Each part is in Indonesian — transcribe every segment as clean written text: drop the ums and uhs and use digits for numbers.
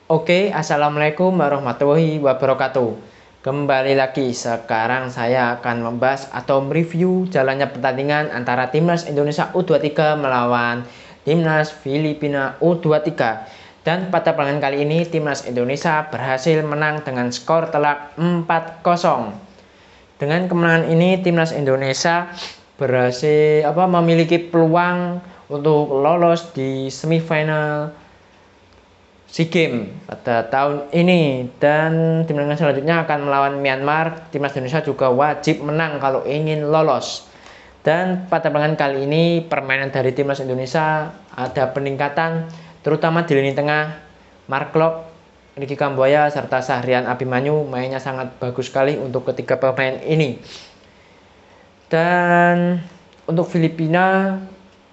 Oke, assalamualaikum warahmatullahi wabarakatuh. Kembali lagi, sekarang saya akan membahas atau mereview jalannya pertandingan antara Timnas Indonesia U23 melawan Timnas Filipina U23. Dan pada pertandingan kali ini, Timnas Indonesia berhasil menang dengan skor telak 4-0. Dengan kemenangan ini, Timnas Indonesia berhasil memiliki peluang untuk lolos di semifinal SEA Games pada tahun ini, dan timnas selanjutnya akan melawan Myanmar. Timnas Indonesia juga wajib menang kalau ingin lolos. Dan pada pertandingan kali ini permainan dari timnas Indonesia ada peningkatan, terutama di lini tengah. Mark Klok, Ricky Kambuaya serta Sahrian Abimanyu mainnya sangat bagus sekali untuk ketiga pemain ini. Dan untuk Filipina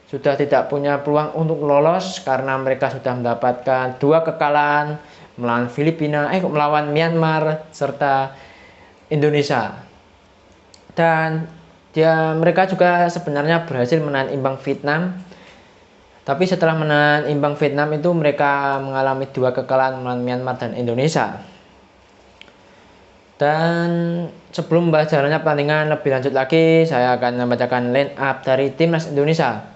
sudah tidak punya peluang untuk lolos karena mereka sudah mendapatkan 2 kekalahan melawan Myanmar serta Indonesia. Dan mereka juga sebenarnya berhasil menahan imbang Vietnam. Tapi setelah menahan imbang Vietnam itu mereka mengalami 2 kekalahan melawan Myanmar dan Indonesia. Dan sebelum membahas jalannya pertandingan lebih lanjut lagi, saya akan membacakan line up dari Timnas Indonesia.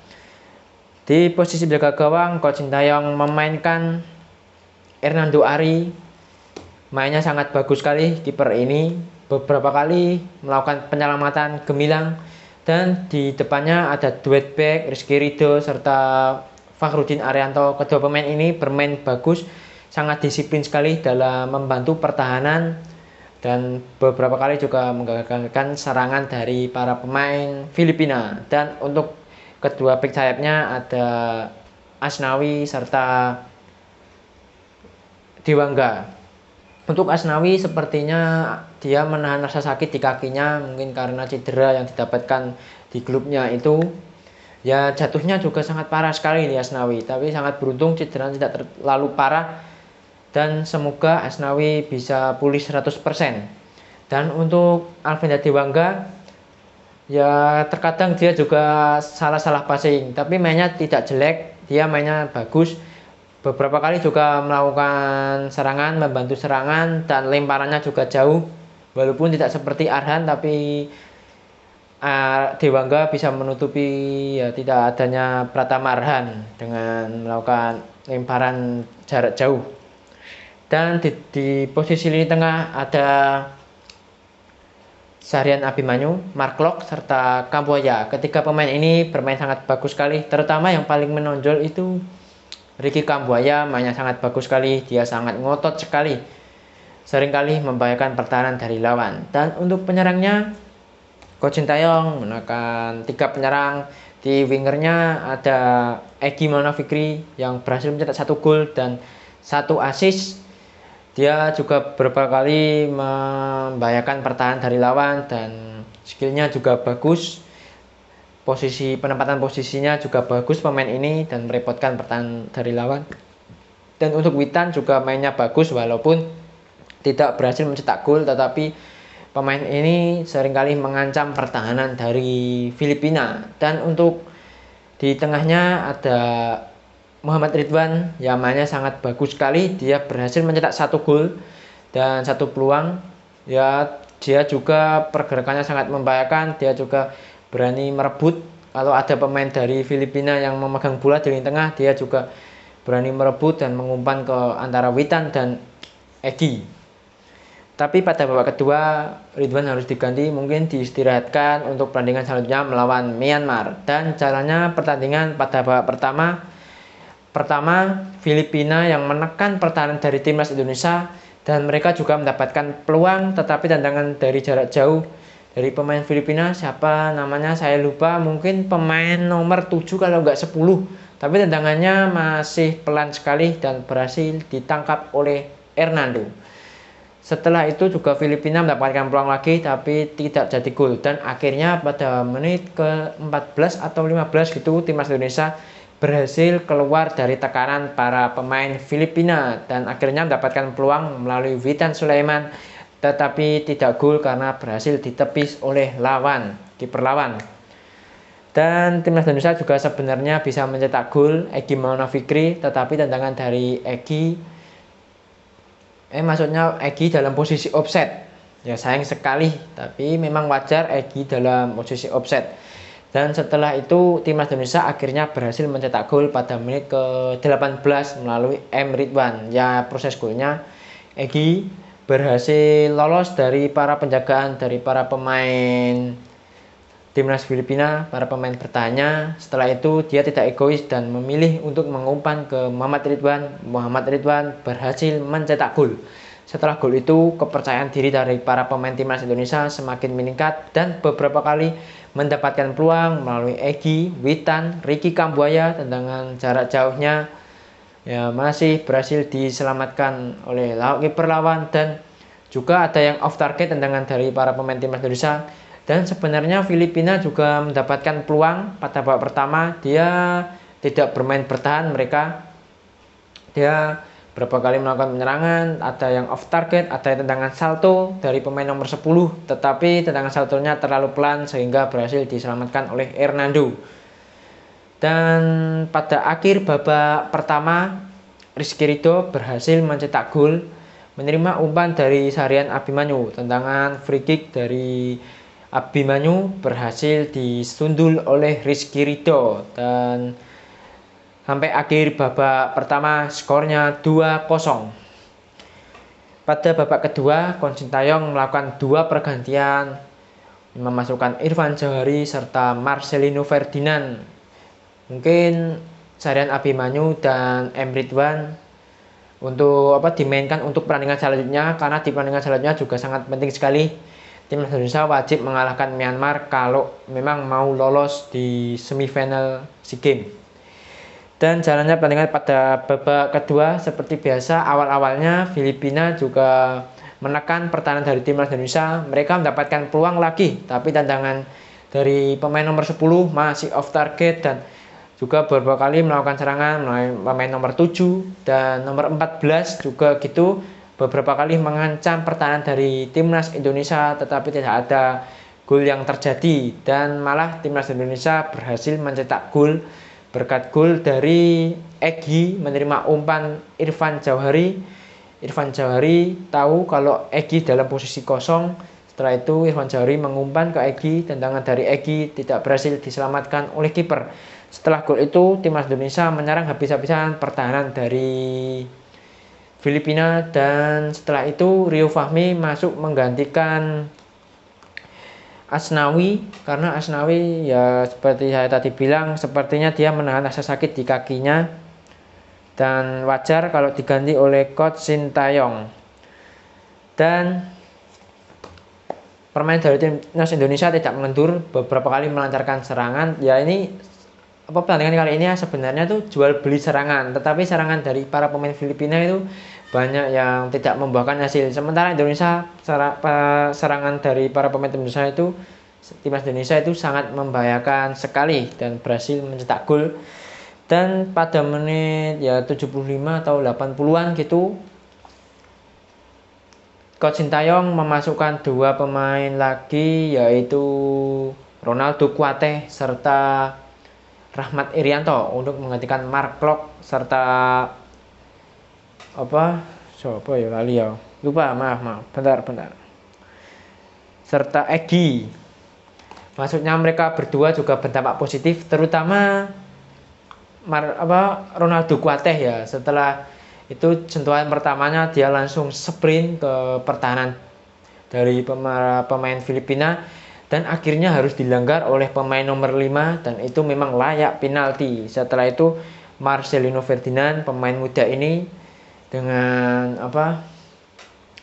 Di posisi penjaga gawang, Coach Sintayong memainkan Hernando Ari. Mainnya sangat bagus sekali kiper ini, beberapa kali melakukan penyelamatan gemilang. Dan di depannya ada duet back Rizky Ridho serta Fakhrudin Arianto. Kedua pemain ini bermain bagus, sangat disiplin sekali dalam membantu pertahanan, dan beberapa kali juga menggagalkan serangan dari para pemain Filipina. Dan untuk kedua back sayapnya ada Asnawi serta Dewangga. Untuk Asnawi sepertinya dia menahan rasa sakit di kakinya, mungkin karena cedera yang didapatkan di klubnya itu. Ya, jatuhnya juga sangat parah sekali di Asnawi, tapi sangat beruntung cedera tidak terlalu parah, dan semoga Asnawi bisa pulih 100%. Dan untuk Alvenda Dewangga, ya terkadang dia juga salah passing, tapi mainnya tidak jelek, dia mainnya bagus. Beberapa kali juga melakukan serangan, membantu serangan, dan lemparannya juga jauh. Walaupun tidak seperti Arhan, tapi Dewangga bisa menutupi ya tidak adanya Pratama Arhan dengan melakukan lemparan jarak jauh. Dan di posisi lini tengah ada Sahrian Abimanyu, Mark Klok serta Kambuaya. Ketiga pemain ini bermain sangat bagus sekali. Terutama yang paling menonjol itu Ricky Kambuaya, mainnya sangat bagus sekali. Dia sangat ngotot sekali, seringkali membahayakan pertahanan dari lawan. Dan untuk penyerangnya, Coach Sintayong menggunakan 3 penyerang. Di wingernya ada Egy Maulana Fikri yang berhasil mencetak 1 gol dan 1 assist. Dia juga beberapa kali membahayakan pertahanan dari lawan, dan skillnya juga bagus. Penempatan posisinya juga bagus pemain ini dan merepotkan pertahanan dari lawan. Dan untuk Witan juga mainnya bagus walaupun tidak berhasil mencetak gol, tetapi pemain ini seringkali mengancam pertahanan dari Filipina. Dan untuk di tengahnya ada Muhammad Ridwan, yang mainnya sangat bagus sekali. Dia berhasil mencetak 1 gol dan 1 peluang. Ya, dia juga pergerakannya sangat membahayakan. Dia juga berani merebut. Kalau ada pemain dari Filipina yang memegang bola di lini tengah, dia juga berani merebut dan mengumpan ke antara Witan dan Egy. Tapi pada babak kedua, Ridwan harus diganti, mungkin diistirahatkan untuk pertandingan selanjutnya melawan Myanmar. Dan jalannya pertandingan pada babak pertama Filipina yang menekan pertahanan dari timnas Indonesia, dan mereka juga mendapatkan peluang, tetapi tendangan dari jarak jauh dari pemain Filipina, siapa namanya saya lupa, mungkin pemain nomor 7 kalau nggak 10, tapi tendangannya masih pelan sekali dan berhasil ditangkap oleh Hernando. Setelah itu juga Filipina mendapatkan peluang lagi tapi tidak jadi gol, dan akhirnya pada menit ke-14 atau 15 gitu timnas Indonesia berhasil keluar dari tekanan para pemain Filipina dan akhirnya mendapatkan peluang melalui Witan Sulaiman, tetapi tidak gol karena berhasil ditepis oleh kiper lawan. Dan timnas Indonesia juga sebenarnya bisa mencetak gol Egy Maulana Fikri, tetapi tendangan dari Egy Maksudnya Egy dalam posisi offset. Ya sayang sekali, tapi memang wajar Egy dalam posisi offset. Dan setelah itu timnas Indonesia akhirnya berhasil mencetak gol pada menit ke-18 melalui M. Ridwan. Ya proses golnya Egy berhasil lolos dari para penjagaan dari para pemain timnas Filipina, para pemain bertanya. Setelah itu dia tidak egois dan memilih untuk mengumpan ke Muhammad Ridwan. Muhammad Ridwan berhasil mencetak gol. Setelah gol itu, kepercayaan diri dari para pemain timnas Indonesia semakin meningkat dan beberapa kali mendapatkan peluang melalui Egy, Witan, Ricky Kambuaya. Tendangan jarak jauhnya ya masih berhasil diselamatkan oleh kiper lawan, dan juga ada yang off target tendangan dari para pemain timnas Indonesia. Dan sebenarnya Filipina juga mendapatkan peluang pada babak pertama. Dia tidak bermain bertahan, dia berapa kali melakukan penyerangan, ada yang off target, ada yang tendangan salto dari pemain nomor 10, tetapi tendangan saltonya terlalu pelan sehingga berhasil diselamatkan oleh Hernando. Dan pada akhir babak pertama, Rizky Ridho berhasil mencetak gol menerima umpan dari Sarian Abimanyu. Tendangan free kick dari Abimanyu berhasil disundul oleh Rizky Ridho, dan sampai akhir babak pertama skornya 2-0. Pada babak kedua, Coach Sintayong melakukan 2 pergantian, memasukkan Irfan Jawahari serta Marcelino Ferdinand. Mungkin Sarian Abimanyu dan M. Ridwan untuk dimainkan untuk pertandingan selanjutnya, karena di pertandingan selanjutnya juga sangat penting sekali. Timnas Indonesia wajib mengalahkan Myanmar kalau memang mau lolos di semifinal SEA Games. Dan jalannya pertandingan pada babak kedua seperti biasa, awal-awalnya Filipina juga menekan pertahanan dari timnas Indonesia. Mereka mendapatkan peluang lagi, tapi tendangan dari pemain nomor 10 masih off target, dan juga beberapa kali melakukan serangan melalui pemain nomor 7 dan nomor 14 juga gitu. Beberapa kali mengancam pertahanan dari timnas Indonesia, tetapi tidak ada gol yang terjadi, dan malah timnas Indonesia berhasil mencetak gol berkat gol dari Egy menerima umpan Irfan Jawahari. Irfan Jawahari tahu kalau Egy dalam posisi kosong. Setelah itu Irfan Jawahari mengumpan ke Egy, tendangan dari Egy tidak berhasil diselamatkan oleh kiper. Setelah gol itu timnas Indonesia menyerang habis-habisan pertahanan dari Filipina, dan setelah itu Rio Fahmi masuk menggantikan Asnawi, karena Asnawi ya seperti saya tadi bilang, sepertinya dia menahan rasa sakit di kakinya, dan wajar kalau diganti oleh Coach Sintayong. Dan permain dari timnas Indonesia tidak mengendur, beberapa kali melancarkan serangan. Ya ini pertandingan kali ini sebenarnya tuh jual beli serangan, tetapi serangan dari para pemain Filipina itu banyak yang tidak membuahkan hasil. Sementara Indonesia, serangan dari para pemain timnas Indonesia itu sangat membahayakan sekali dan berhasil mencetak gol. Dan pada menit ya 75 atau 80-an gitu, Coach Sintayong memasukkan 2 pemain lagi, yaitu Ronaldo Kuateh serta Rahmat Irianto untuk menggantikan Mark Klok serta bentar. Serta Egy. Maksudnya mereka berdua juga berdampak positif, terutama Ronaldo Kuateh ya. Setelah itu sentuhan pertamanya dia langsung sprint ke pertahanan dari pemain Filipina, dan akhirnya harus dilanggar oleh pemain nomor 5, dan itu memang layak penalti. Setelah itu Marcelino Ferdinand, pemain muda ini dengan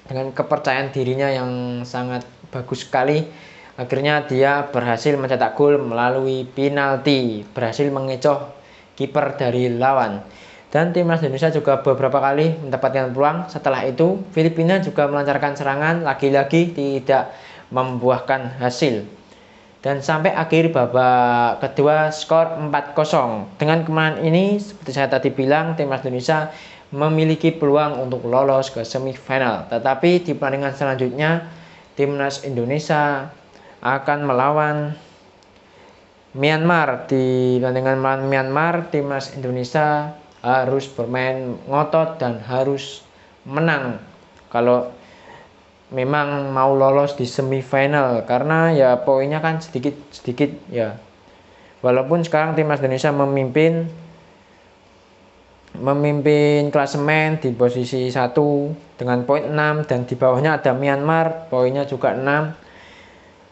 kepercayaan dirinya yang sangat bagus sekali, akhirnya dia berhasil mencetak gol melalui penalti, berhasil mengecoh kiper dari lawan. Dan timnas Indonesia juga beberapa kali mendapatkan peluang. Setelah itu Filipina juga melancarkan serangan, lagi-lagi tidak membuahkan hasil. Dan sampai akhir babak kedua skor 4-0. Dengan kemenangan ini, seperti saya tadi bilang, timnas Indonesia memiliki peluang untuk lolos ke semifinal. Tetapi di pertandingan selanjutnya timnas Indonesia akan melawan Myanmar. Di pertandingan melawan Myanmar, timnas Indonesia harus bermain ngotot dan harus menang kalau memang mau lolos di semifinal, karena ya poinnya kan sedikit ya. Walaupun sekarang timnas Indonesia memimpin klasemen di posisi 1 dengan poin 6, dan di bawahnya ada Myanmar, poinnya juga 6.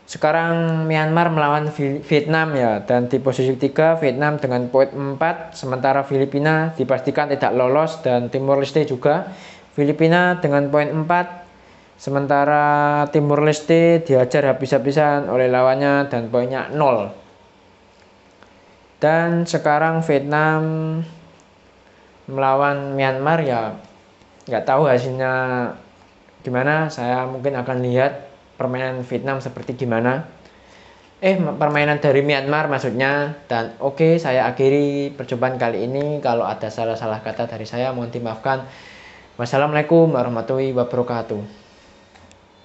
Sekarang Myanmar melawan Vietnam ya, dan di posisi 3 Vietnam dengan poin 4, sementara Filipina dipastikan tidak lolos, dan Timor Leste juga. Filipina dengan poin 4, sementara Timor Leste dihajar habis-habisan oleh lawannya dan poinnya 0. Dan sekarang Vietnam melawan Myanmar ya, nggak tahu hasilnya gimana. Saya mungkin akan lihat permainan Vietnam seperti gimana. Permainan dari Myanmar maksudnya. Dan oke, saya akhiri percobaan kali ini. Kalau ada salah-salah kata dari saya mohon dimaafkan. Wassalamualaikum warahmatullahi wabarakatuh.